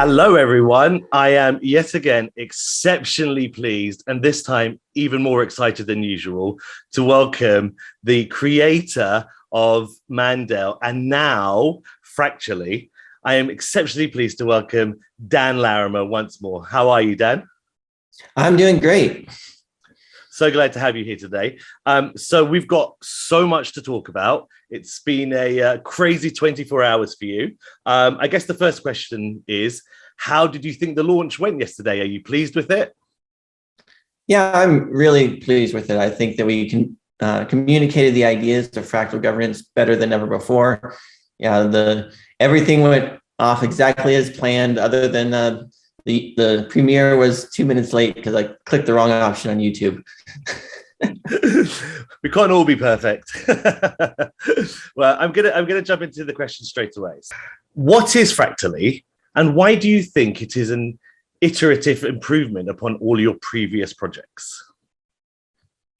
Hello, everyone. I am yet again exceptionally pleased, and this time even more excited than usual, to welcome the creator of Mandel and now Fractally. I am exceptionally pleased to welcome Dan Larimer once more. How are you, Dan? I'm doing great. So glad to have you here today. So we've got so much to talk about. It's been a crazy 24 hours for you. I guess the first question is, how did you think the launch went yesterday? Are you pleased with it? Yeah, I'm really pleased with it. I think that we communicated the ideas of fractal governance better than ever before. Yeah, everything went off exactly as planned, other than the premiere was 2 minutes late because I clicked the wrong option on YouTube. We can't all be perfect. Well, I'm gonna jump into the question straight away. What is Fractally, and why do you think it is an iterative improvement upon all your previous projects?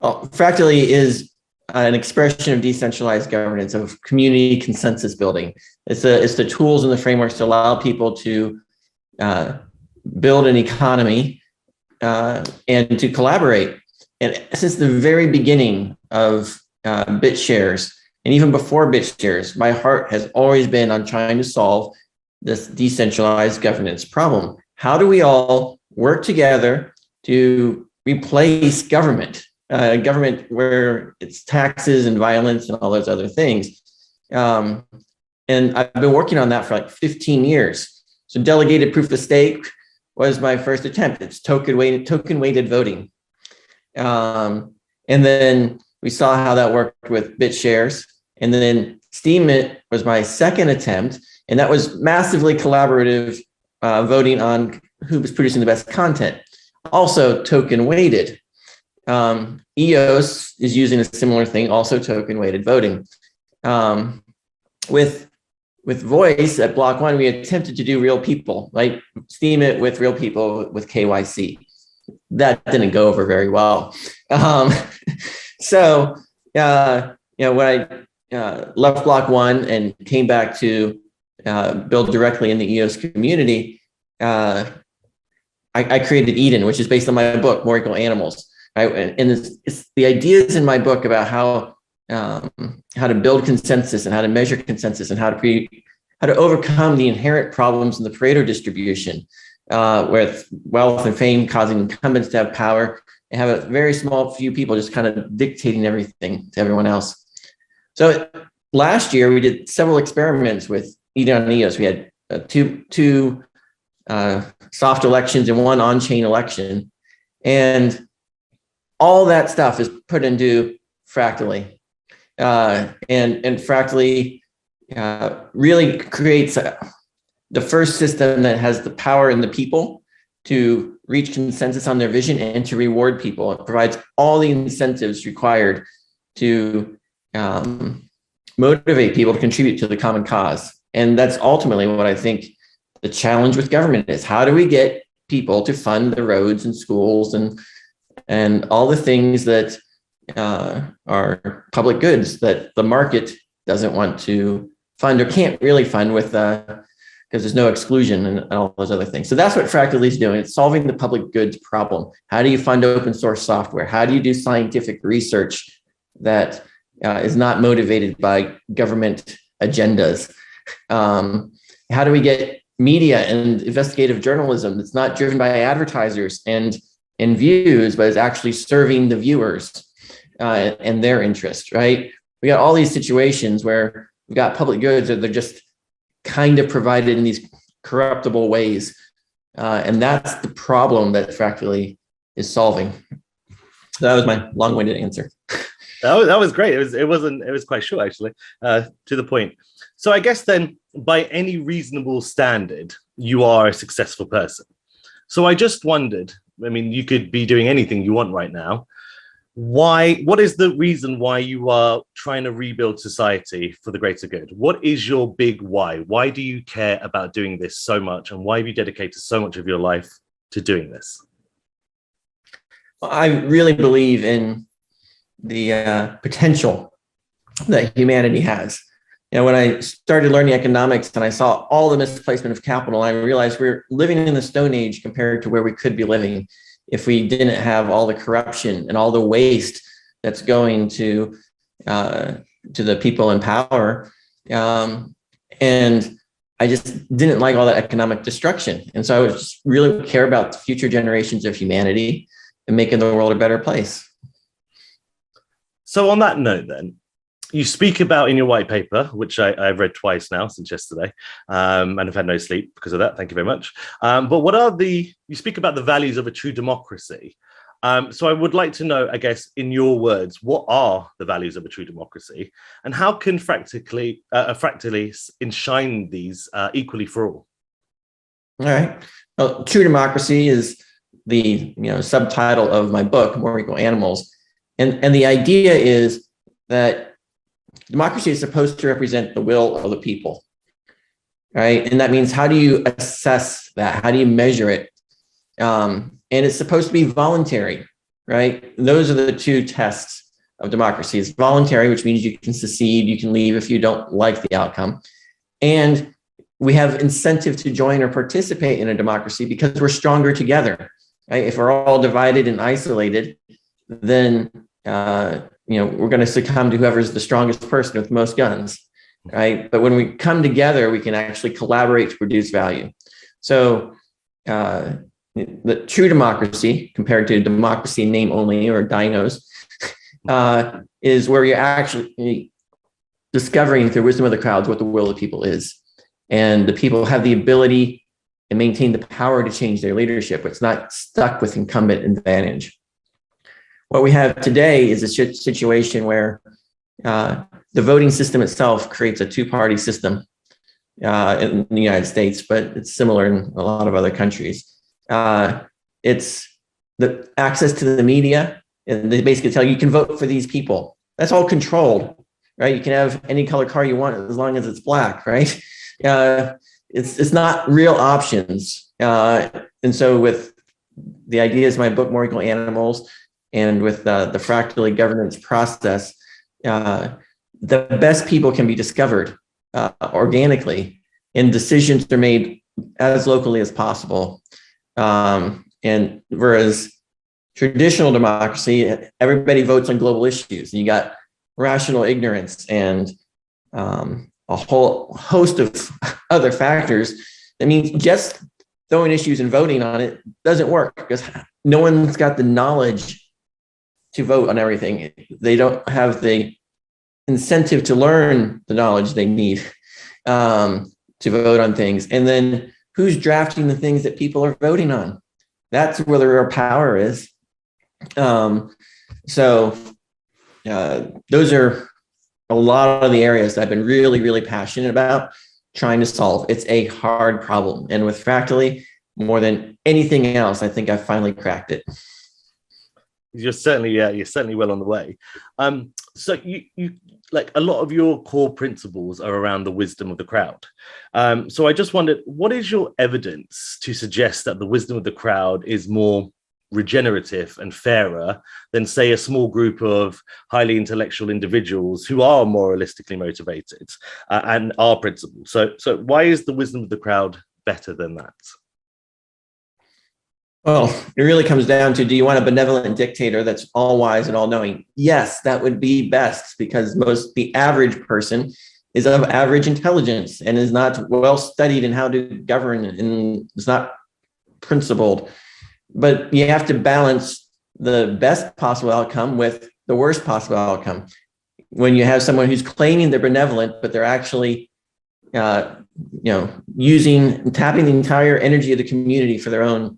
Well, Fractally is an expression of decentralized governance, of community consensus building. It's the tools and the frameworks to allow people to build an economy and to collaborate. And since the very beginning of BitShares, and even before BitShares, my heart has always been on trying to solve this decentralized governance problem. How do we all work together to replace government? Government where it's taxes and violence and all those other things. And I've been working on that for like 15 years. So delegated proof of stake was my first attempt. It's token weighted voting. And then we saw how that worked with BitShares. And then Steemit was my second attempt. And that was massively collaborative voting on who was producing the best content. Also token weighted. EOS is using a similar thing, also token weighted voting. With voice at Block.one, we attempted to do real people, like Steemit with real people with KYC. That didn't go over very well. So when I left Block.one and came back to build directly in the EOS community, I created Eden, which is based on my book, More Equal Animals. Right? And it's the ideas in my book about how to build consensus and how to measure consensus and how to overcome the inherent problems in the Pareto distribution, with wealth and fame causing incumbents to have power and have a very small few people just kind of dictating everything to everyone else. So last year we did several experiments with Eden on EOS. We had two soft elections and one on-chain election, and all that stuff is put into Fractally. And Fractally really creates the first system that has the power in the people to reach consensus on their vision and to reward people. It provides all the incentives required to motivate people to contribute to the common cause. And that's ultimately what I think the challenge with government is. How do we get people to fund the roads and schools and all the things that are public goods that the market doesn't want to fund or can't really fund with because there's no exclusion and all those other things. So that's what Fractally is doing. It's solving the public goods problem. How do you fund open source software? How do you do scientific research that is not motivated by government agendas? How do we get media and investigative journalism that's not driven by advertisers and views, but is actually serving the viewers and their interest, right? We got all these situations where we got public goods that they're just kind of provided in these corruptible ways. And that's the problem that Fractally is solving. So that was my long-winded answer. That was great. It was quite short, actually, to the point. So I guess then, by any reasonable standard, you are a successful person. So I just wondered, I mean, you could be doing anything you want right now. What is the reason why you are trying to rebuild society for the greater good? What is your big why? Why do you care about doing this so much? And why have you dedicated so much of your life to doing this? I really believe in the potential that humanity has. when I started learning economics and I saw all the misplacement of capital, I realized we're living in the Stone Age compared to where we could be living if we didn't have all the corruption and all the waste that's going to the people in power. And I just didn't like all that economic destruction. And so I would just really care about the future generations of humanity and making the world a better place. So on that note, then, you speak about in your white paper, which I've read twice now since yesterday, and I've had no sleep because of that. Thank you very much. But you speak about the values of a true democracy. So I would like to know, I guess, in your words, what are the values of a true democracy, and how can Fractally enshrine these equally for all? All right. Well, true democracy is the subtitle of my book, More Equal Animals, and the idea is that democracy is supposed to represent the will of the people, right? And that means, how do you assess that? How do you measure it? And it's supposed to be voluntary, right? And those are the two tests of democracy. It's voluntary, which means you can secede, you can leave if you don't like the outcome. And we have incentive to join or participate in a democracy because we're stronger together, right? If we're all divided and isolated, then we're going to succumb to whoever's the strongest person with most guns, right? But when we come together, we can actually collaborate to produce value. So the true democracy, compared to democracy in name only or dinos, is where you're actually discovering through wisdom of the crowds what the will of the people is. And the people have the ability and maintain the power to change their leadership. It's not stuck with incumbent advantage. What we have today is a situation where the voting system itself creates a two-party system in the United States, but it's similar in a lot of other countries. It's the access to the media, and they basically tell you can vote for these people. That's all controlled, right? You can have any color car you want as long as it's black, right? It's not real options. And so with the ideas of my book, More Equal Animals, and with the Fractally governance process, the best people can be discovered organically, and decisions are made as locally as possible. And whereas traditional democracy, everybody votes on global issues, and you got rational ignorance and a whole host of other factors. That means just throwing issues and voting on it doesn't work because no one's got the knowledge to vote on everything. They don't have the incentive to learn the knowledge they need to vote on things. And then who's drafting the things that people are voting on? That's where the real power is. So those are a lot of the areas that I've been really, really passionate about trying to solve. It's a hard problem. And with Fractally, more than anything else, I think I've finally cracked it. You're certainly well on the way. So you like a lot of your core principles are around the wisdom of the crowd. So I just wondered, what is your evidence to suggest that the wisdom of the crowd is more regenerative and fairer than, say, a small group of highly intellectual individuals who are moralistically motivated and are principled? So why is the wisdom of the crowd better than that? Well, it really comes down to, do you want a benevolent dictator that's all wise and all knowing? Yes, that would be best, because the average person is of average intelligence and is not well studied in how to govern and is not principled. But you have to balance the best possible outcome with the worst possible outcome. When you have someone who's claiming they're benevolent, but they're actually, tapping the entire energy of the community for their own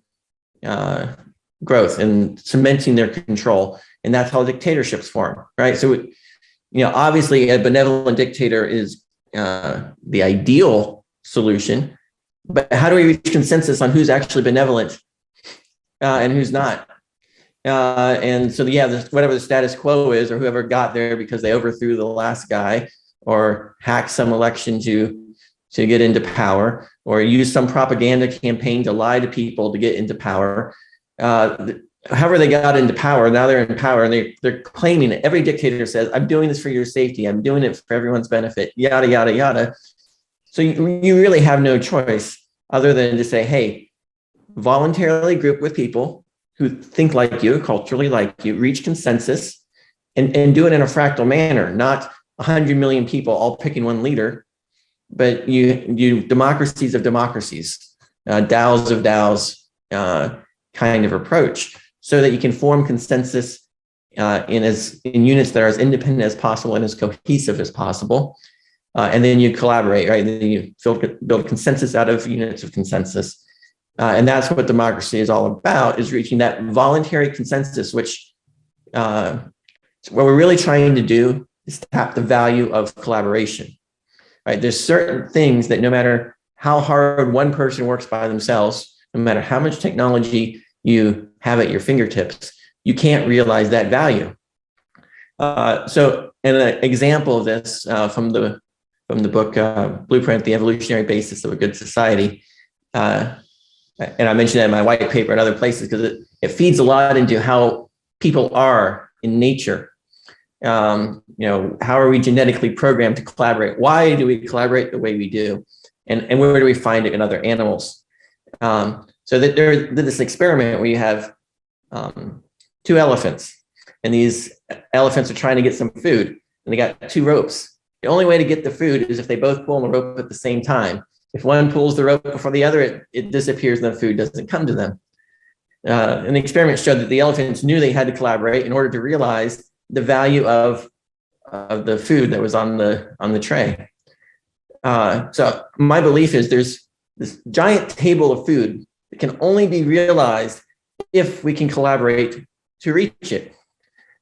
growth and cementing their control, and that's how dictatorships form, right? So, obviously, a benevolent dictator is the ideal solution, but how do we reach consensus on who's actually benevolent and who's not? And so, whatever the status quo is, or whoever got there because they overthrew the last guy, or hacked some election to get into power, or use some propaganda campaign to lie to people to get into power. however they got into power, now they're in power and they're claiming it. Every dictator says, I'm doing this for your safety. I'm doing it for everyone's benefit, yada, yada, yada. So you really have no choice other than to say, hey, voluntarily group with people who think like you, culturally like you, reach consensus, and do it in a fractal manner, not 100 million people all picking one leader, but you democracies of democracies, DAOs of DAOs kind of approach, so that you can form consensus in units that are as independent as possible and as cohesive as possible. And then you collaborate, right? And then you build consensus out of units of consensus. And that's what democracy is all about, is reaching that voluntary consensus, which what we're really trying to do is tap the value of collaboration, right? There's certain things that no matter how hard one person works by themselves, no matter how much technology you have at your fingertips, you can't realize that value. So an example of this from the book, Blueprint, The Evolutionary Basis of a Good Society, and I mentioned that in my white paper and other places because it feeds a lot into how people are in nature. How are we genetically programmed to collaborate? Why do we collaborate the way we do? And where do we find it in other animals? So that there did this experiment where you have 2 elephants, and these elephants are trying to get some food, and they got 2 ropes. The only way to get the food is if they both pull on the rope at the same time. If one pulls the rope before the other, it disappears and the food doesn't come to them. And the experiment showed that the elephants knew they had to collaborate in order to realize the value of the food that was on the tray. So my belief is there's this giant table of food that can only be realized if we can collaborate to reach it.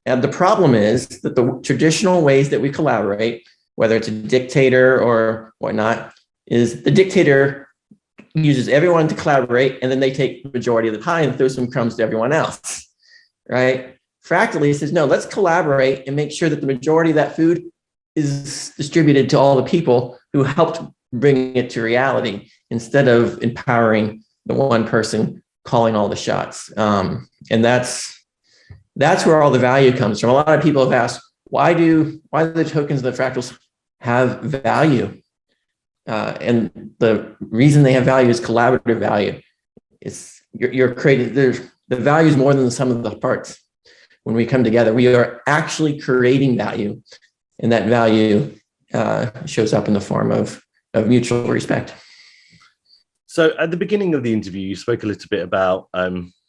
And the problem is that the traditional ways that we collaborate, whether it's a dictator or whatnot, is the dictator uses everyone to collaborate, and then they take the majority of the pie and throw some crumbs to everyone else, right? Fractally says, no, let's collaborate and make sure that the majority of that food is distributed to all the people who helped bring it to reality, instead of empowering the one person calling all the shots. And that's where all the value comes from. A lot of people have asked, why do the tokens of the fractals have value? And the reason they have value is collaborative value. It's you're creating, the value is more than the sum of the parts. When we come together, we are actually creating value, and that value shows up in the form of mutual respect. So at the beginning of the interview, you spoke a little bit about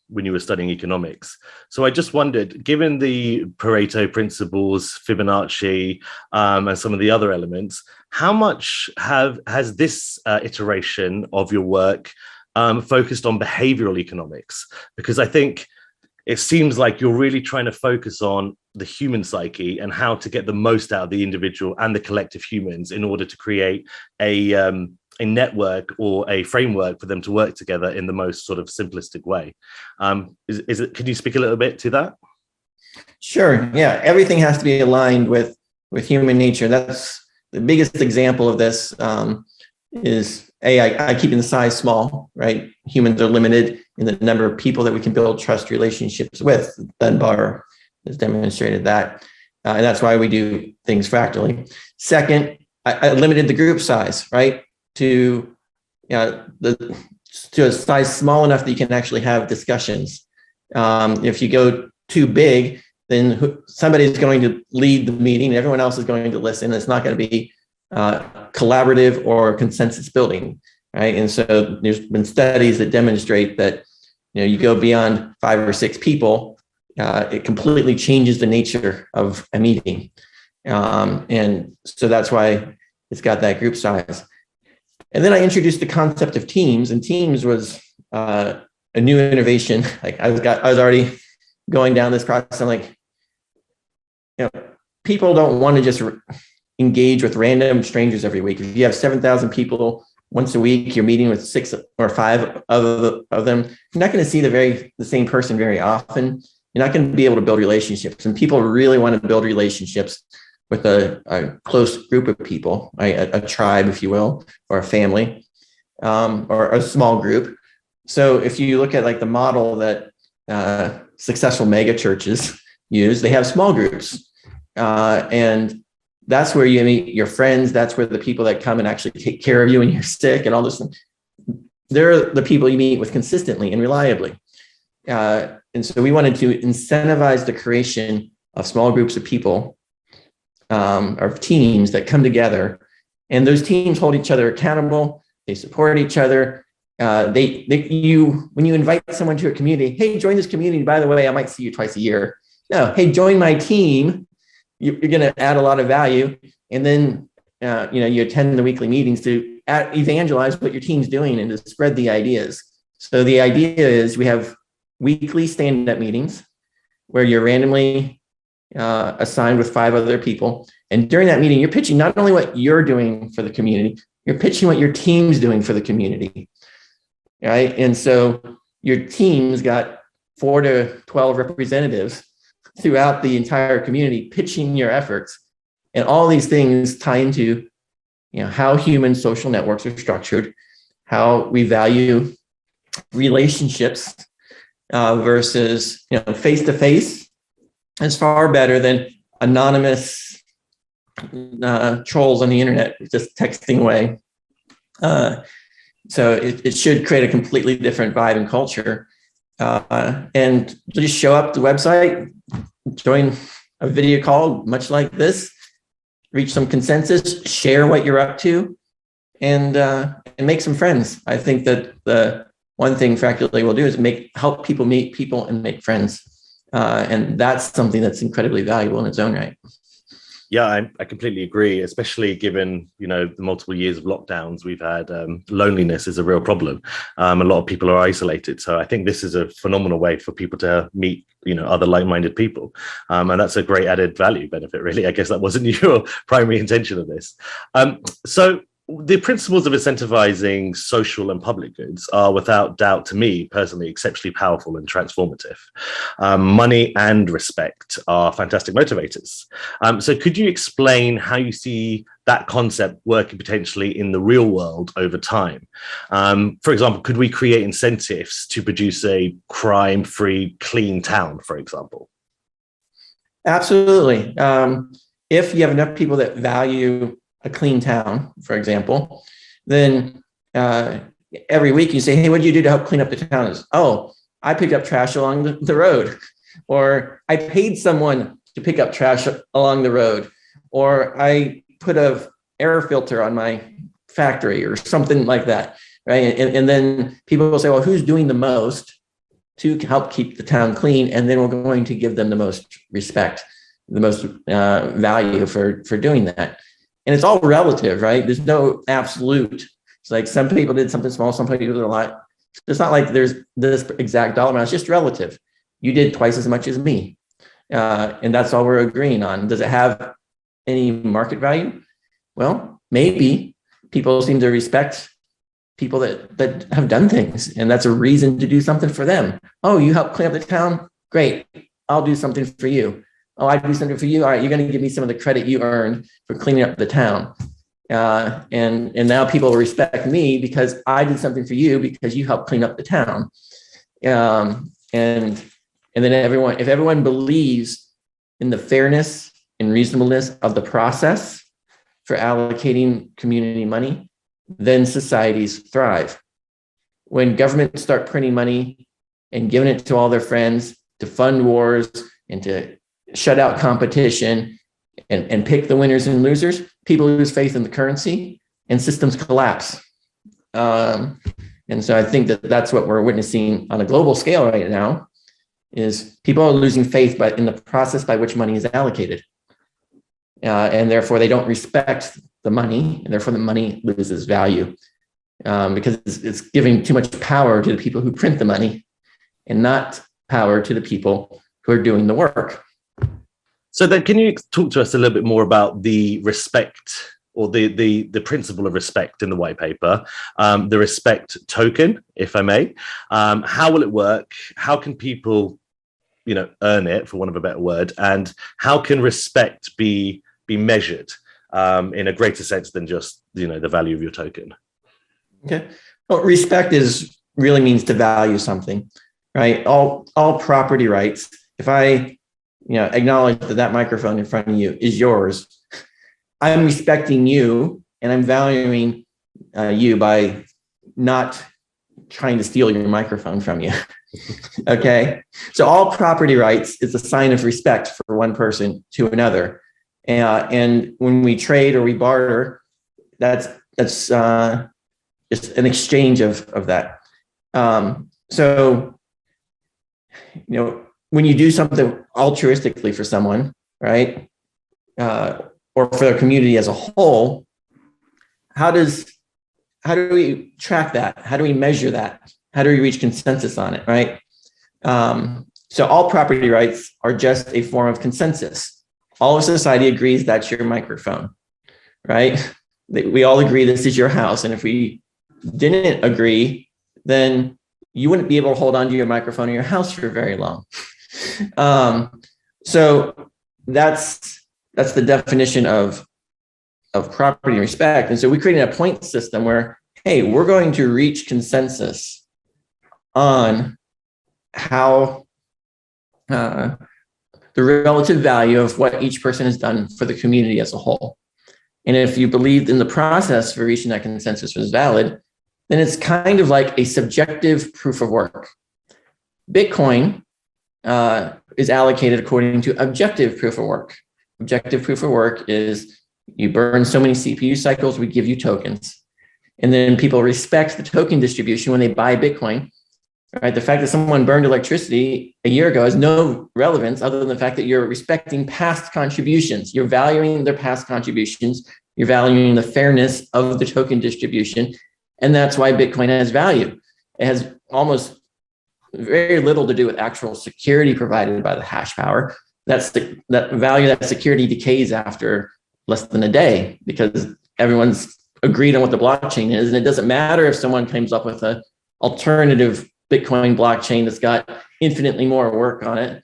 when you were studying economics. So I just wondered, given the Pareto principles, Fibonacci, and some of the other elements, how much has this iteration of your work focused on behavioral economics? Because I think it seems like you're really trying to focus on the human psyche and how to get the most out of the individual and the collective humans in order to create a network or a framework for them to work together in the most sort of simplistic way. Can you speak a little bit to that? Sure. Yeah. Everything has to be aligned with human nature. That's the biggest example of this. Is I keep the size small, right? Humans are limited in the number of people that we can build trust relationships with. Dunbar has demonstrated that. And that's why we do things fractally. Second, I limited the group size, right? To a size small enough that you can actually have discussions. If you go too big, then somebody's going to lead the meeting and everyone else is going to listen. It's not going to be collaborative or consensus building, right? And so there's been studies that demonstrate that you go beyond 5 or 6 people, it completely changes the nature of a meeting. And so that's why it's got that group size. And then I introduced the concept of teams, and teams was a new innovation. Like I was already going down this process. I'm like, people don't want to just engage with random strangers every week. If you have 7,000 people once a week, you're meeting with 6 or 5 of them. You're not going to see the same person very often. You're not going to be able to build relationships, and people really want to build relationships with a close group of people, a tribe, if you will, or a family, or a small group. So if you look at like the model that successful mega churches use. They have small groups. And that's where you meet your friends. That's where the people that come and actually take care of you when you're sick and all this. They're the people you meet with consistently and reliably. And so we wanted to incentivize the creation of small groups of people, or teams that come together, and those teams hold each other accountable. They support each other. When you invite someone to a community, hey, join this community. By the way, I might see you twice a year. No, hey, join my team. You're going to add a lot of value. And then, you attend the weekly meetings to evangelize what your team's doing and to spread the ideas. So the idea is we have weekly stand-up meetings where you're randomly assigned with 5 other people. And during that meeting, you're pitching not only what you're doing for the community, you're pitching what your team's doing for the community. Right. And so your team's got 4 to 12 representatives throughout the entire community pitching your efforts. And all these things tie into, how human social networks are structured, how we value relationships versus, face-to-face is far better than anonymous trolls on the internet just texting away. So it should create a completely different vibe and culture. And just show up to the website, join a video call, much like this, reach some consensus, share what you're up to, and make some friends. I think that the one thing Fractally will do is help people meet people and make friends. And that's something that's incredibly valuable in its own right. Yeah, I completely agree, especially given, the multiple years of lockdowns we've had. Loneliness is a real problem. A lot of people are isolated. So I think this is a phenomenal way for people to meet, other like-minded people. And that's a great added value benefit, really. I guess that wasn't your primary intention of this. So the principles of incentivizing social and public goods are, without doubt, to me personally, exceptionally powerful and transformative. Money and respect are fantastic motivators. So could you explain how you see that concept working potentially in the real world over time? For example, could we create incentives to produce a crime-free, clean town, for example? Absolutely. If you have enough people that value a clean town, for example, then every week you say, hey, what did you do to help clean up the town? Oh, I picked up trash along the road, or I paid someone to pick up trash along the road, or I put a air filter on my factory or something like that, right? And then people will say, well, who's doing the most to help keep the town clean? And then we're going to give them the most respect, the most value for doing that. And it's all relative, right? There's no absolute. It's like some people did something small, some people did a lot. It's not like there's this exact dollar amount. It's just relative. You did twice as much as me. And that's all we're agreeing on. Does it have any market value? Well, maybe people seem to respect people that have done things. And that's a reason to do something for them. Oh, you helped clean up the town? Great. I'll do something for you. Oh, I do something for you. All right, you're going to give me some of the credit you earned for cleaning up the town. And now people will respect me because I did something for you because you helped clean up the town. And then if everyone believes in the fairness and reasonableness of the process for allocating community money, then societies thrive. When governments start printing money and giving it to all their friends to fund wars and to shut out competition and pick the winners and losers, people lose faith in the currency and systems collapse. And so I think that's what we're witnessing on a global scale right now, is people are losing faith in the process by which money is allocated. And therefore they don't respect the money, and therefore the money loses value because it's giving too much power to the people who print the money and not power to the people who are doing the work. So then can you talk to us a little bit more about the respect, or the principle of respect in the white paper, the respect token, if I may? How will it work? How can people, earn it, for want of a better word? And how can respect be measured in a greater sense than just, the value of your token? Okay. Well, respect really means to value something. right? All property rights. If I, acknowledge that microphone in front of you is yours, I'm respecting you and I'm valuing you by not trying to steal your microphone from you. Okay. So all property rights is a sign of respect for one person to another. And when we trade or we barter, that's just an exchange of that. So, when you do something altruistically for someone, right, or for the community as a whole, how do we track that? How do we measure that? How do we reach consensus on it, right? So all property rights are just a form of consensus. All of society agrees that's your microphone, right? We all agree this is your house. And if we didn't agree, then you wouldn't be able to hold on to your microphone in your house for very long. So that's the definition of property and respect. And so we created a point system where, hey, we're going to reach consensus on how the relative value of what each person has done for the community as a whole. And if you believed in the process for reaching that consensus was valid, then it's kind of like a subjective proof of work. Bitcoin is allocated according to objective proof of work. Objective proof of work is you burn so many CPU cycles, we give you tokens. And then people respect the token distribution when they buy Bitcoin. Right? The fact that someone burned electricity a year ago has no relevance other than the fact that you're respecting past contributions. You're valuing their past contributions. You're valuing the fairness of the token distribution. And that's why Bitcoin has value. It has almost very little to do with actual security provided by the hash power. That value, that security decays after less than a day because everyone's agreed on what the blockchain is. And it doesn't matter if someone comes up with an alternative Bitcoin blockchain that's got infinitely more work on it.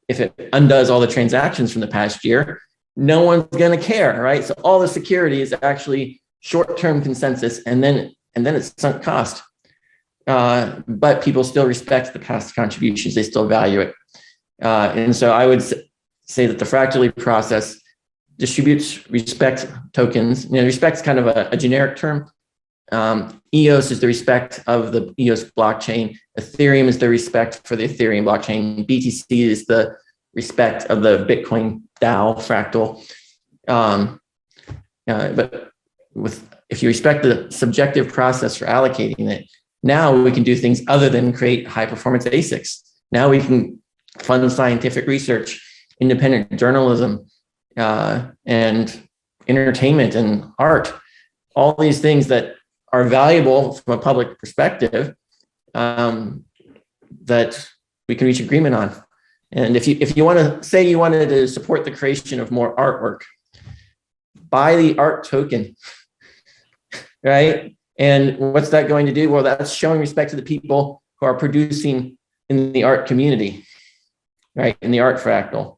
If it undoes all the transactions from the past year, no one's going to care, right? So all the security is actually short-term consensus, and then it's sunk cost. But people still respect the past contributions; they still value it. And so I would say that the Fractally process distributes respect tokens. Respect is kind of a generic term. EOS is the respect of the EOS blockchain. Ethereum is the respect for the Ethereum blockchain. BTC is the respect of the Bitcoin DAO fractal. But if you respect the subjective process for allocating it, now we can do things other than create high performance ASICs. Now we can fund scientific research, independent journalism, and entertainment and art. All these things that are valuable from a public perspective that we can reach agreement on. And if you want to say you wanted to support the creation of more artwork, buy the art token, right? And what's that going to do? Well, that's showing respect to the people who are producing in the art community, right? In the art fractal.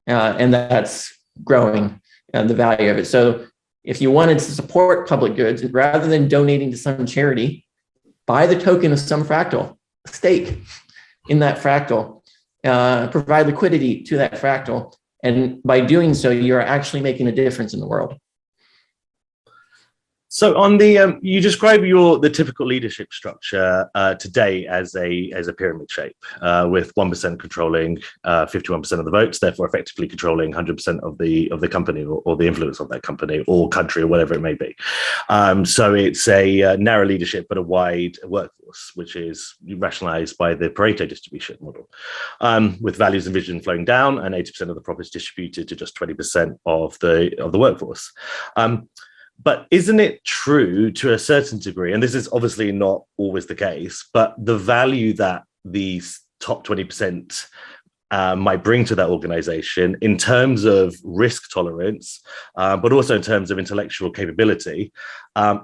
And that's growing the value of it. So if you wanted to support public goods, rather than donating to some charity, buy the token of some fractal, stake in that fractal, provide liquidity to that fractal. And by doing so, you're actually making a difference in the world. So on the you describe the typical leadership structure today as a pyramid shape, with 1% controlling 51% of the votes, therefore effectively controlling 100% of the company or the influence of that company or country or whatever it may be. So it's a narrow leadership but a wide workforce, which is rationalized by the Pareto distribution model, with values and vision flowing down and 80% of the profits distributed to just 20% of the workforce. But isn't it true to a certain degree, and this is obviously not always the case, but the value that these top 20% might bring to that organization in terms of risk tolerance, but also in terms of intellectual capability,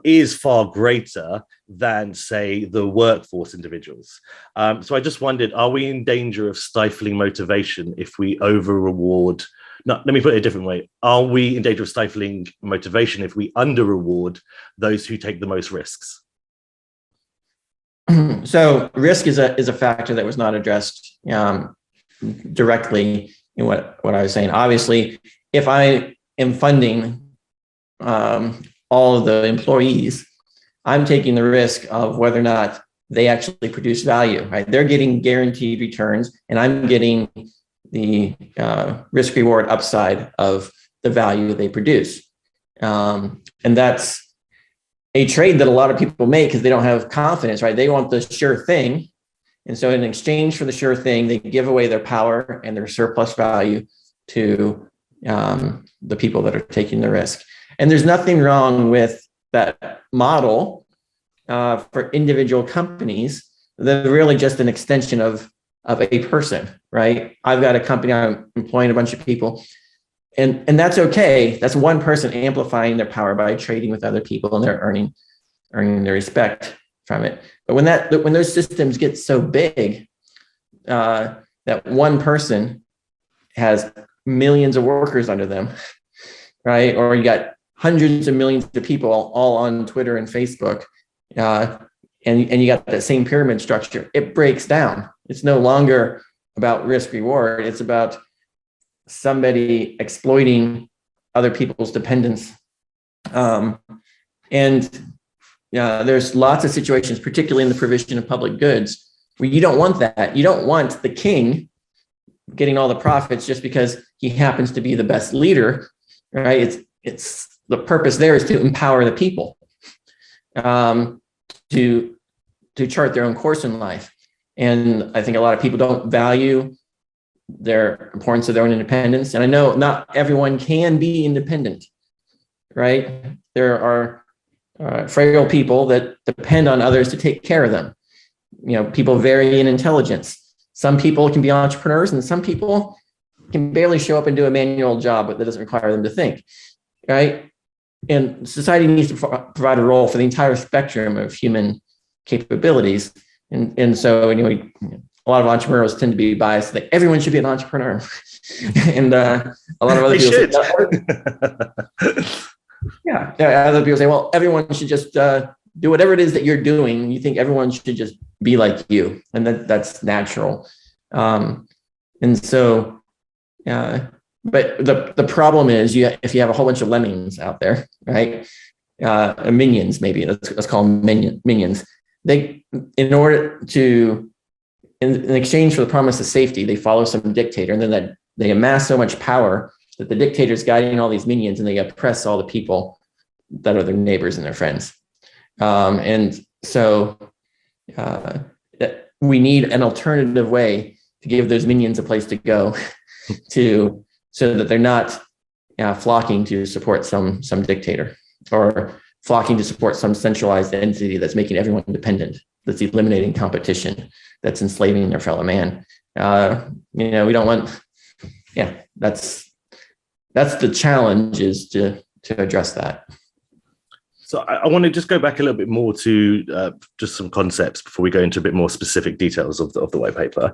is far greater than, say, the workforce individuals. So I just wondered, are we in danger of stifling motivation if we over-reward? No, let me put it a different way. Are we in danger of stifling motivation if we under-reward those who take the most risks? So risk is a factor that was not addressed directly in what I was saying. Obviously, if I am funding all of the employees, I'm taking the risk of whether or not they actually produce value, right? They're getting guaranteed returns, and I'm getting the risk reward upside of the value they produce. And that's a trade that a lot of people make because they don't have confidence, right? They want the sure thing. And so in exchange for the sure thing, they give away their power and their surplus value to the people that are taking the risk. And there's nothing wrong with that model for individual companies. They're really just an extension of a person, right? I've got a company, I'm employing a bunch of people, and that's okay. That's one person amplifying their power by trading with other people, and they're earning their respect from it. But when those systems get so big that one person has millions of workers under them, right? Or you got hundreds of millions of people all on Twitter and Facebook, and you got that same pyramid structure, it breaks down. It's no longer about risk reward. It's about somebody exploiting other people's dependence. There's lots of situations, particularly in the provision of public goods, where you don't want that. You don't want the king getting all the profits just because he happens to be the best leader, right? It's the purpose there is to empower the people to chart their own course in life. And I think a lot of people don't value their importance of their own independence. And I know not everyone can be independent, right? There are frail people that depend on others to take care of them. People vary in intelligence. Some people can be entrepreneurs, and some people can barely show up and do a manual job, but that doesn't require them to think, right? And society needs to provide a role for the entire spectrum of human capabilities. And so anyway, a lot of entrepreneurs tend to be biased that everyone should be an entrepreneur. And a lot of other people say, other people say, well, everyone should just do whatever it is that you're doing. You think everyone should just be like you, and that's natural. But the problem is, if you have a whole bunch of lemmings out there, right? Minions, maybe let's call them minions. They, in exchange for the promise of safety, they follow some dictator, and then they amass so much power that the dictator is guiding all these minions, and they oppress all the people that are their neighbors and their friends. We need an alternative way to give those minions a place to go, so that they're not flocking to support some dictator, or flocking to support some centralized entity that's making everyone dependent, that's eliminating competition, that's enslaving their fellow man. We don't want. That's the challenge, is to address that. So I want to just go back a little bit more to just some concepts before we go into a bit more specific details of the white paper.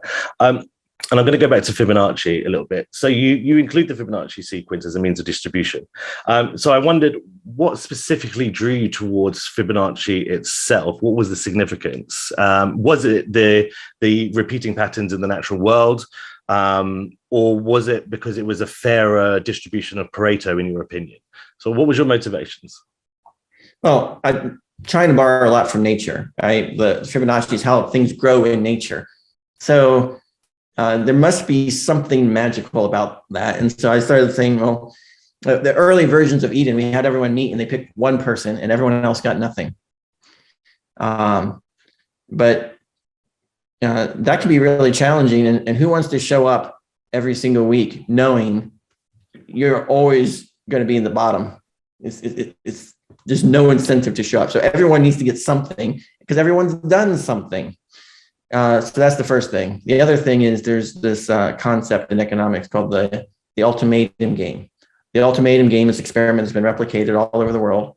And I'm going to go back to Fibonacci a little bit. So you include the Fibonacci sequence as a means of distribution. So I wondered, what specifically drew you towards Fibonacci itself? What was the significance? Was it the repeating patterns in the natural world? Or was it because it was a fairer distribution of Pareto, in your opinion? So what was your motivations? Well, I'm trying to borrow a lot from nature, right? The Fibonacci is how things grow in nature. So there must be something magical about that. And so I started saying, well, the early versions of Eden, we had everyone meet and they picked one person and everyone else got nothing. But that can be really challenging. And who wants to show up every single week knowing you're always going to be in the bottom? There's no incentive to show up. So everyone needs to get something because everyone's done something. So that's the first thing. The other thing is there's this concept in economics called the ultimatum game. The ultimatum game is experiment that's been replicated all over the world.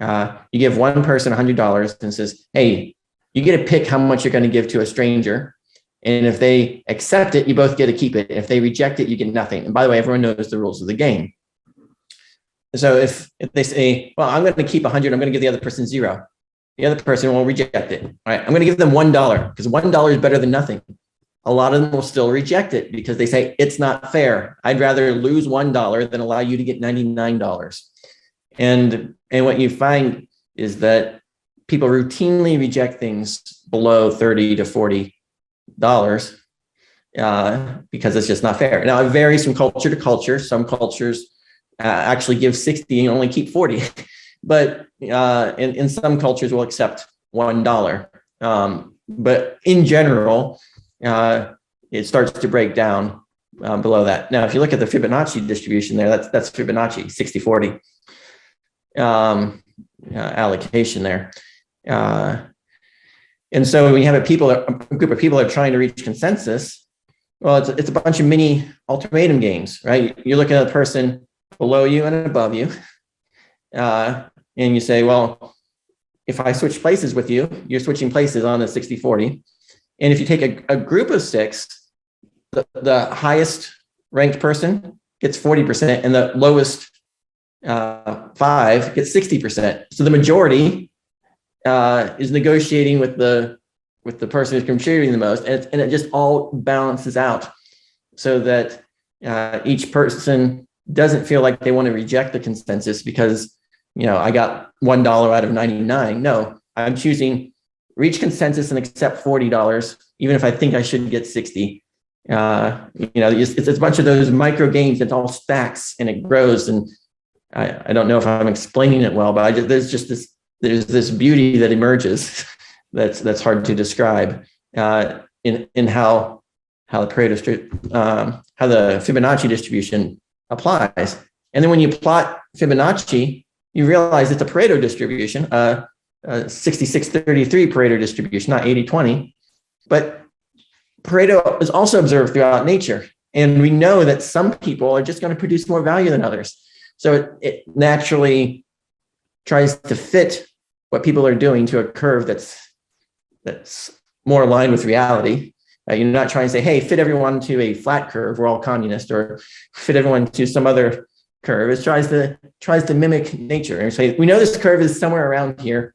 You give one person $100 and says, hey, you get to pick how much you're going to give to a stranger. And if they accept it, you both get to keep it. If they reject it, you get nothing. And by the way, everyone knows the rules of the game. So if they say, well, I'm going to keep 100, I'm going to give the other person 0. the other person will reject it. All right, I'm going to give them $1 because $1 is better than nothing. A lot of them will still reject it because they say it's not fair. I'd rather lose $1 than allow you to get $99. And what you find is that people routinely reject things below $30 to $40 because it's just not fair. Now, it varies from culture to culture. Some cultures actually give 60 and only keep 40. But in some cultures, we'll accept $1. But in general, it starts to break down below that. Now, if you look at the Fibonacci distribution there, that's Fibonacci, 60-40 allocation there. And so when you have a group of people that are trying to reach consensus, well, it's a bunch of mini ultimatum games, right? You're looking at a person below you and above you, and you say, well, if I switch places with you, you're switching places on the 60-40. And if you take a group of 6, the highest ranked person gets 40% and the lowest 5 gets 60%. So the majority is negotiating with the person who's contributing the most, and it just all balances out so that each person doesn't feel like they want to reject the consensus because, I got $1 out of 99. No, I'm choosing reach consensus and accept $40, even if I think I should get 60. It's a bunch of those micro games that all stacks and it grows. And I don't know if I'm explaining it well, but there's this beauty that emerges that's hard to describe in how the Pareto how the Fibonacci distribution applies. And then when you plot Fibonacci, you realize it's a Pareto distribution, 66-33 Pareto distribution, not 80-20. But Pareto is also observed throughout nature. And we know that some people are just going to produce more value than others. So it naturally tries to fit what people are doing to a curve that's more aligned with reality. You're not trying to say, hey, fit everyone to a flat curve, we're all communist, or fit everyone to some other curve. It tries to mimic nature and say, we know this curve is somewhere around here.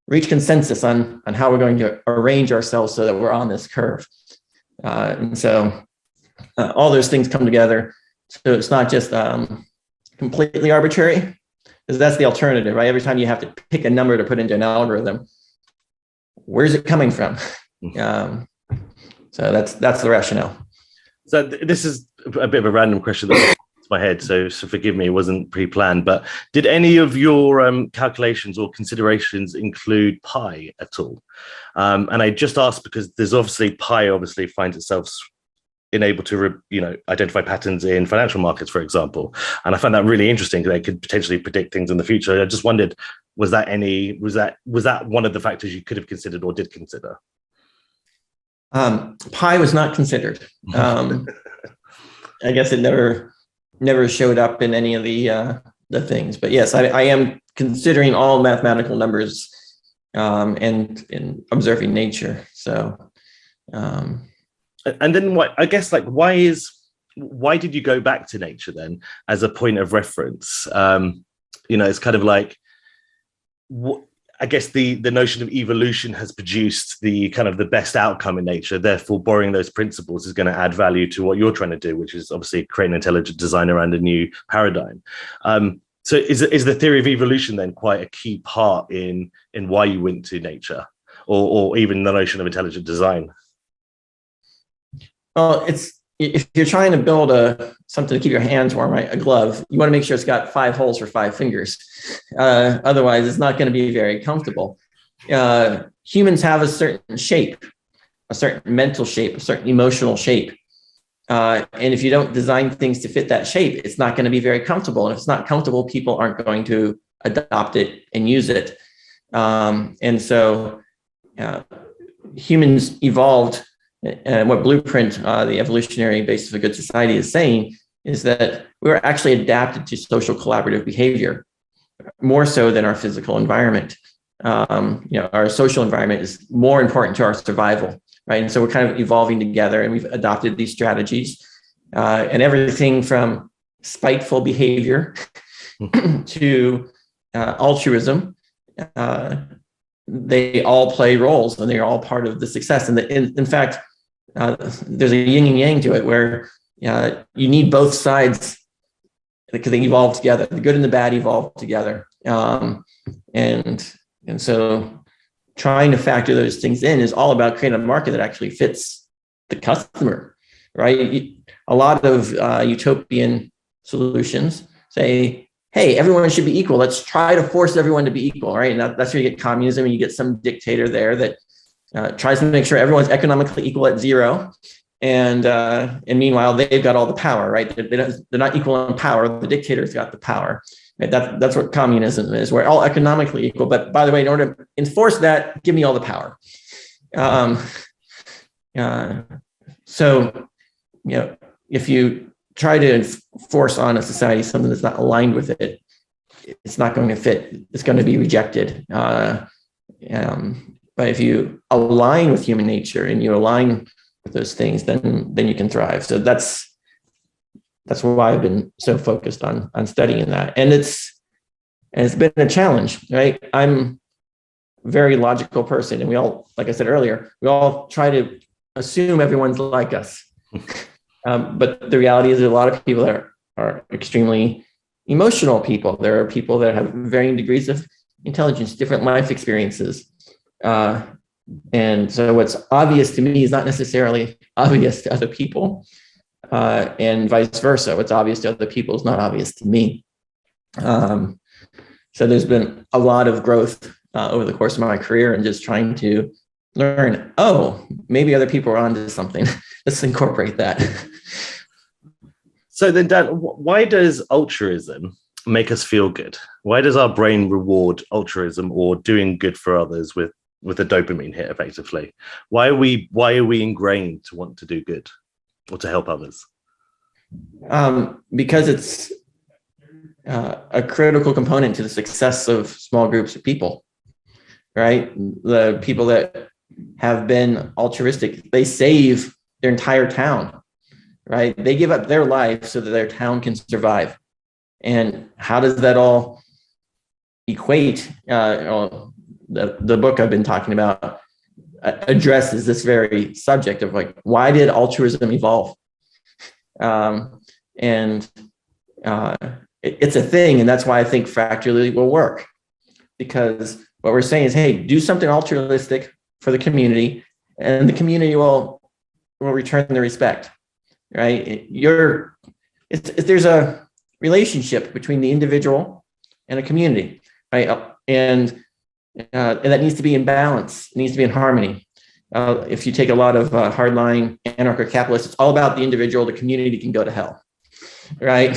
Reach consensus on how we're going to arrange ourselves so that we're on this curve. And so all those things come together. So it's not just completely arbitrary, because that's the alternative, right? Every time you have to pick a number to put into an algorithm, where's it coming from? So that's the rationale. So this is a bit of a random question that popped into my head, so forgive me, it wasn't pre-planned, but did any of your calculations or considerations include pi at all? And I just asked because there's pi obviously finds itself able to identify patterns in financial markets, for example. And I found that really interesting because they could potentially predict things in the future. I just wondered, was that one of the factors you could have considered or did consider? Pi was not considered. I guess it never showed up in any of the things. But yes, I am considering all mathematical numbers and observing nature. So. And then why did you go back to nature then as a point of reference? It's kind of like, I guess the notion of evolution has produced the kind of the best outcome in nature. Therefore, borrowing those principles is going to add value to what you're trying to do, which is obviously create an intelligent design around a new paradigm. So is the theory of evolution then quite a key part in why you went to nature, or even the notion of intelligent design? Well, if you're trying to build something to keep your hands warm, right? A glove, you want to make sure it's got 5 holes for 5 fingers. Otherwise, it's not going to be very comfortable. Humans have a certain shape, a certain mental shape, a certain emotional shape. And if you don't design things to fit that shape, it's not going to be very comfortable. And if it's not comfortable, people aren't going to adopt it and use it. And so humans evolved. And what Blueprint, the evolutionary basis of a good society, is saying is that we were actually adapted to social collaborative behavior more so than our physical environment. Our social environment is more important to our survival, right? And so we're kind of evolving together, and we've adopted these strategies, and everything from spiteful behavior to altruism. they all play roles and they're all part of the success. And in fact, there's a yin and yang to it where you need both sides because they evolve together. The good and the bad evolve together. And so trying to factor those things in is all about creating a market that actually fits the customer, right? A lot of utopian solutions say, hey, everyone should be equal. Let's try to force everyone to be equal, right? And that's where you get communism, and you get some dictator there that tries to make sure everyone's economically equal at zero. And meanwhile, they've got all the power, right? They're not equal in power. The dictator's got the power. Right? That's what communism is. We're all economically equal. But by the way, in order to enforce that, give me all the power. So, if you try to force on a society something that's not aligned with it, it's not going to fit. It's going to be rejected. But if you align with human nature and you align with those things, then you can thrive. So that's why I've been so focused on studying that. And it's been a challenge, right? I'm a very logical person, and we all, like I said earlier, we all try to assume everyone's like us. But the reality is that a lot of people are extremely emotional people. There are people that have varying degrees of intelligence, different life experiences. And so what's obvious to me is not necessarily obvious to other people, and vice versa. What's obvious to other people is not obvious to me. So there's been a lot of growth over the course of my career and just trying to learn, maybe other people are onto something. Let's incorporate that. So then, Dan, why does altruism make us feel good? Why does our brain reward altruism or doing good for others with a dopamine hit, effectively? Why are we ingrained to want to do good or to help others? Because it's a critical component to the success of small groups of people, right? The people that have been altruistic, they save their entire town, right? They give up their life so that their town can survive. And how does that all equate? The book I've been talking about addresses this very subject of like, why did altruism evolve? It's a thing, and that's why I think Fractally will work, because what we're saying is, hey, do something altruistic for the community, and the community will return the respect, right? There's a relationship between the individual and a community, right? And that needs to be in balance. It needs to be in harmony. If you take a lot of hardline anarcho-capitalists, it's all about the individual. The community can go to hell, right?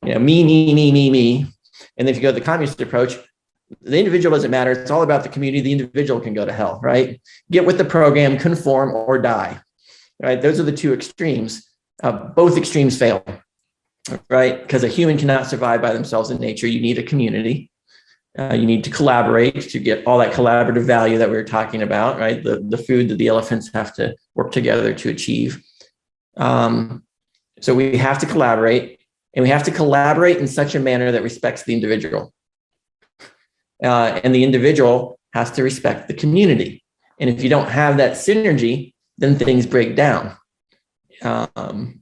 Me. And then if you go to the communist approach, the individual doesn't matter. It's all about the community. The individual can go to hell, right? Get with the program, conform, or die, right? Those are the two extremes. Both extremes fail, right? Because a human cannot survive by themselves in nature. You need a community. You need to collaborate to get all that collaborative value that we were talking about, right? The food that the elephants have to work together to achieve. So we have to collaborate, and we have to collaborate in such a manner that respects the individual. And the individual has to respect the community. And if you don't have that synergy, then things break down. And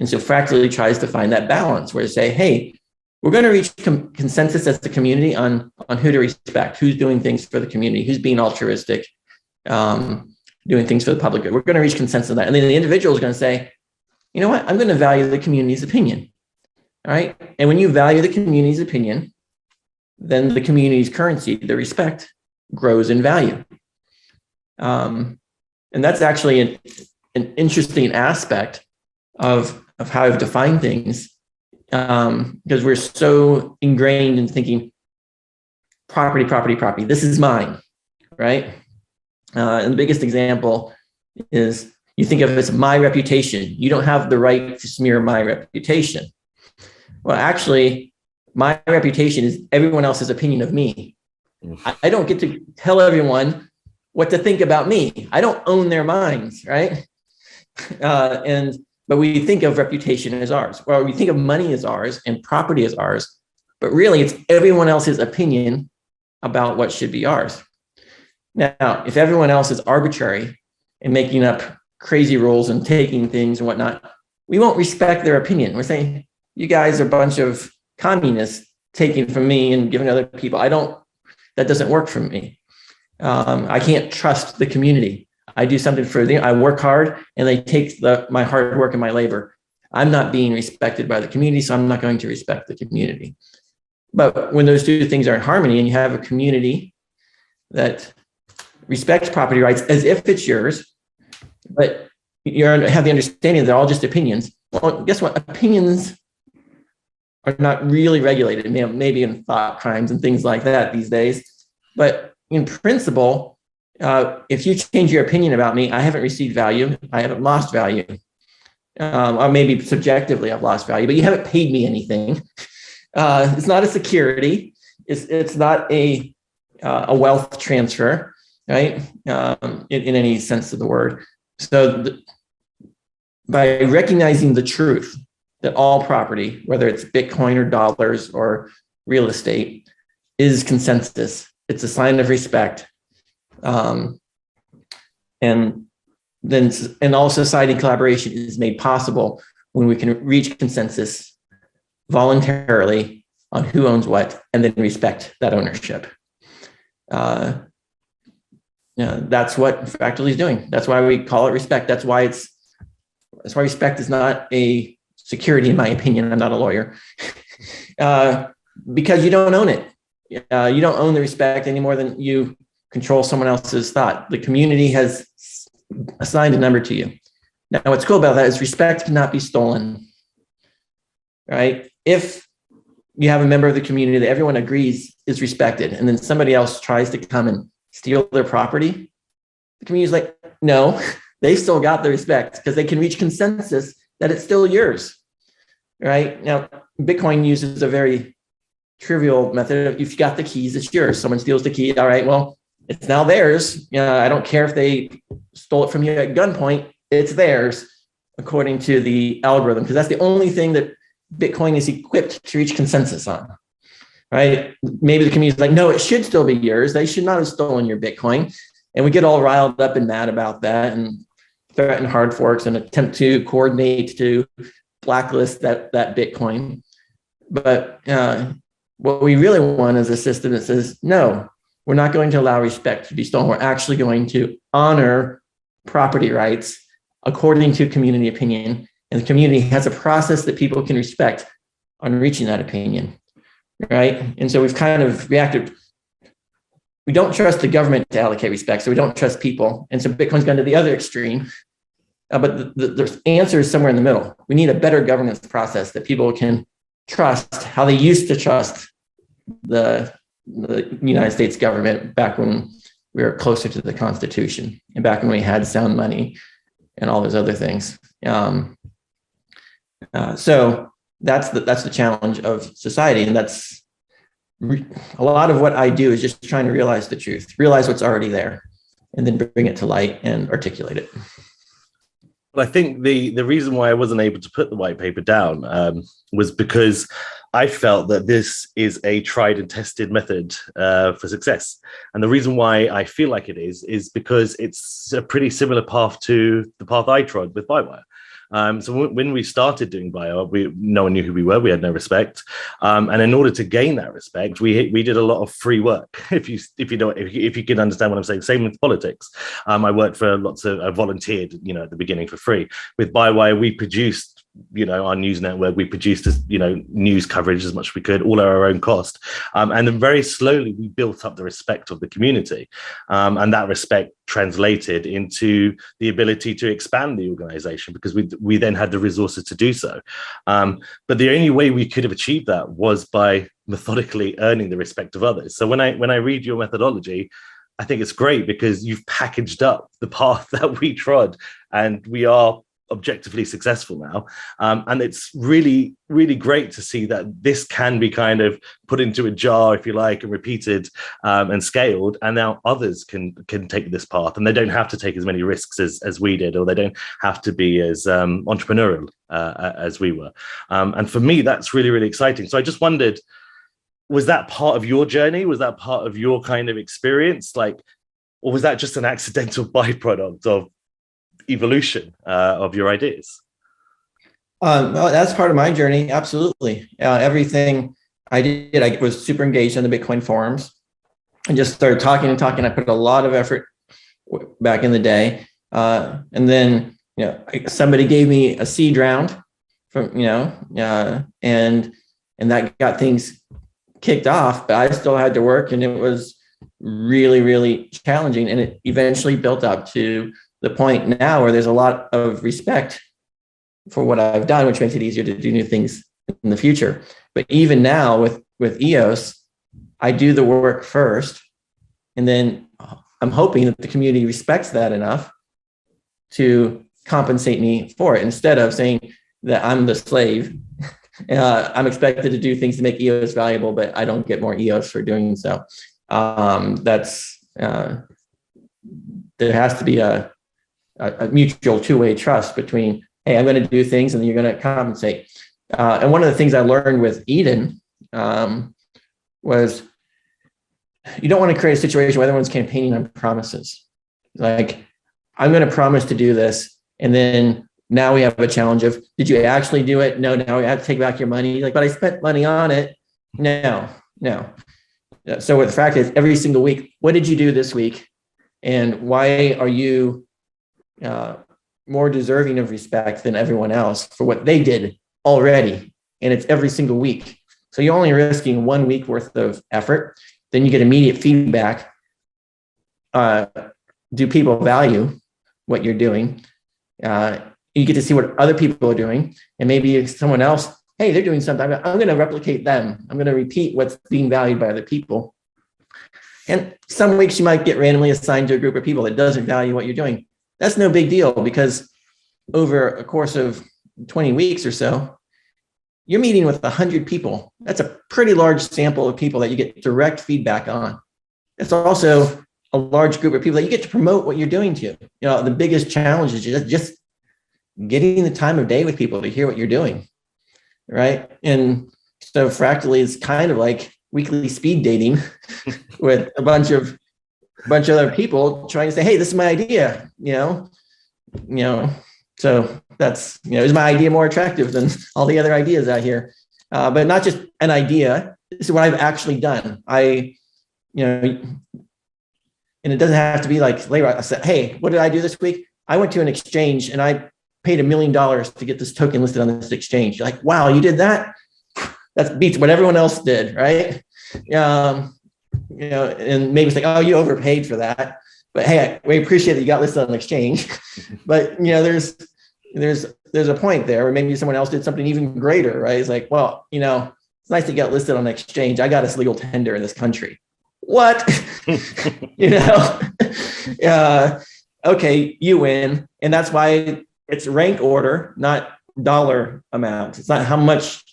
so Fractally tries to find that balance where they say, hey, we're going to reach consensus as the community on who to respect, who's doing things for the community, who's being altruistic, doing things for the public good. We're going to reach consensus on that. And then the individual is going to say, you know what, I'm going to value the community's opinion. All right. And when you value the community's opinion, then the community's currency, the respect, grows in value. And that's actually an interesting aspect of how I've defined things. Because we're so ingrained in thinking property, this is mine, right? And the biggest example is you think of it as my reputation. You don't have the right to smear my reputation. Well, actually, my reputation is everyone else's opinion of me. I don't get to tell everyone what to think about me. I don't own their minds, right? But we think of reputation as ours. Well, we think of money as ours and property as ours, but really it's everyone else's opinion about what should be ours. Now, if everyone else is arbitrary and making up crazy rules and taking things and whatnot, we won't respect their opinion. We're saying, you guys are a bunch of communists taking from me and giving other people. That doesn't work for me. I can't trust the community. I do something for them. I work hard and they take my hard work and my labor. I'm not being respected by the community, so I'm not going to respect the community. But when those two things are in harmony and you have a community that respects property rights as if it's yours, but you have the understanding that they're all just opinions. Well, guess what? Opinions are not really regulated, maybe in thought crimes and things like that these days. But in principle, if you change your opinion about me, I haven't received value. I haven't lost value. Or maybe subjectively I've lost value, but you haven't paid me anything. It's not a security. It's not a wealth transfer, right? In any sense of the word. So by recognizing the truth that all property, whether it's Bitcoin or dollars or real estate, is consensus. It's a sign of respect. And all society collaboration is made possible when we can reach consensus voluntarily on who owns what, and then respect that ownership. That's what Fractally is doing. That's why we call it respect. That's why respect is not a security, in my opinion. I'm not a lawyer. Because you don't own it. You don't own the respect any more than you control someone else's thought. The community has assigned a number to you. Now, what's cool about that is respect cannot be stolen, right? If you have a member of the community that everyone agrees is respected, and then somebody else tries to come and steal their property, the community is like, no, they still got the respect because they can reach consensus that it's still yours, right? Now, Bitcoin uses a very trivial method of, if you got the keys, it's yours. Someone steals the key, all right, well, it's now theirs. I don't care if they stole it from you at gunpoint, it's theirs, according to the algorithm, because that's the only thing that Bitcoin is equipped to reach consensus on, right? Maybe the community is like, no, it should still be yours. They should not have stolen your Bitcoin. And we get all riled up and mad about that and threaten hard forks and attempt to coordinate to blacklist that Bitcoin. But what we really want is a system that says, no, we're not going to allow respect to be stolen. We're actually going to honor property rights according to community opinion. And the community has a process that people can respect on reaching that opinion, right? And so we've kind of reacted. We don't trust the government to allocate respect, so we don't trust people. And so Bitcoin's gone to the other extreme. But the answer is somewhere in the middle. We need a better governance process that people can trust how they used to trust the United States government back when we were closer to the Constitution and back when we had sound money and all those other things. So that's the challenge of society, and that's a lot of what I do is just trying to realize the truth, realize what's already there, and then bring it to light and articulate it. Well, I think the reason why I wasn't able to put the white paper down was because I felt that this is a tried and tested method for success. And the reason why I feel like it is because it's a pretty similar path to the path I trod with Bywire. So when we started doing Bywire, no one knew who we were. We had no respect, and in order to gain that respect, we did a lot of free work. If you can understand what I'm saying. Same with politics. I worked for I volunteered, at the beginning for free. With Bywire, we produced, our news network. We produced, news coverage as much as we could, all at our own cost, and then very slowly we built up the respect of the community, and that respect translated into the ability to expand the organization because we then had the resources to do so. But the only way we could have achieved that was by methodically earning the respect of others. So when I read your methodology, I think it's great because you've packaged up the path that we trod, and we are objectively successful now. And it's really, really great to see that this can be kind of put into a jar, if you like, and repeated and scaled. And now others can take this path, and they don't have to take as many risks as we did, or they don't have to be as entrepreneurial as we were. And for me, that's really, really exciting. So I just wondered, was that part of your journey? Was that part of your kind of experience? Like, or was that just an accidental byproduct of evolution of your ideas? Well, that's part of my journey. Absolutely. Everything I did, I was super engaged on the Bitcoin forums and just started talking and talking. I put a lot of effort back in the day. And then, somebody gave me a seed round from, and that got things kicked off, but I still had to work, and it was really, really challenging. And it eventually built up to the point now where there's a lot of respect for what I've done, which makes it easier to do new things in the future. But even now with EOS, I do the work first, and then I'm hoping that the community respects that enough to compensate me for it, instead of saying that I'm the slave. I'm expected to do things to make EOS valuable, but I don't get more EOS for doing so. There has to be a mutual two-way trust between, hey, I'm going to do things and then you're going to compensate. And one of the things I learned with Eden was you don't want to create a situation where everyone's campaigning on promises. Like, I'm going to promise to do this, and then now we have a challenge of, did you actually do it? No, now we have to take back your money. Like, but I spent money on it. No. So with Fractally, every single week, what did you do this week? And why are you more deserving of respect than everyone else for what they did already? And it's every single week. So you're only risking 1 week worth of effort. Then you get immediate feedback. Do people value what you're doing? You get to see what other people are doing. And maybe someone else, hey, they're doing something. I'm going to replicate them. I'm going to repeat what's being valued by other people. And some weeks you might get randomly assigned to a group of people that doesn't value what you're doing. That's no big deal, because over a course of 20 weeks or so, you're meeting with 100 people. That's a pretty large sample of people that you get direct feedback on. It's also a large group of people that you get to promote what you're doing to. The biggest challenge is just getting the time of day with people to hear what you're doing, right? And so Fractally is kind of like weekly speed dating with a bunch of other people trying to say, hey, this is my idea, so that's, is my idea more attractive than all the other ideas out here? But not just an idea. This is what I've actually done. And it doesn't have to be like later. I said, hey, what did I do this week? I went to an exchange and I paid $1 million to get this token listed on this exchange. You're like, wow, you did that? That beats what everyone else did, right? And maybe it's like, oh, you overpaid for that. But hey, we appreciate that you got listed on an exchange. But there's a point there where maybe someone else did something even greater, right? It's like, well, it's nice to get listed on an exchange. I got us legal tender in this country. What? Okay, you win. And that's why it's rank order, not dollar amount. It's not how much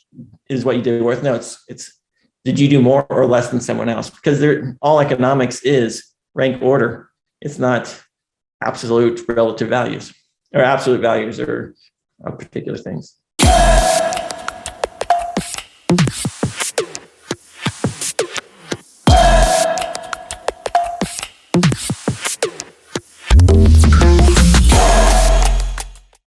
is what you did worth. No, it's did you do more or less than someone else? Because all economics is rank order. It's not absolute relative values or absolute values or particular things.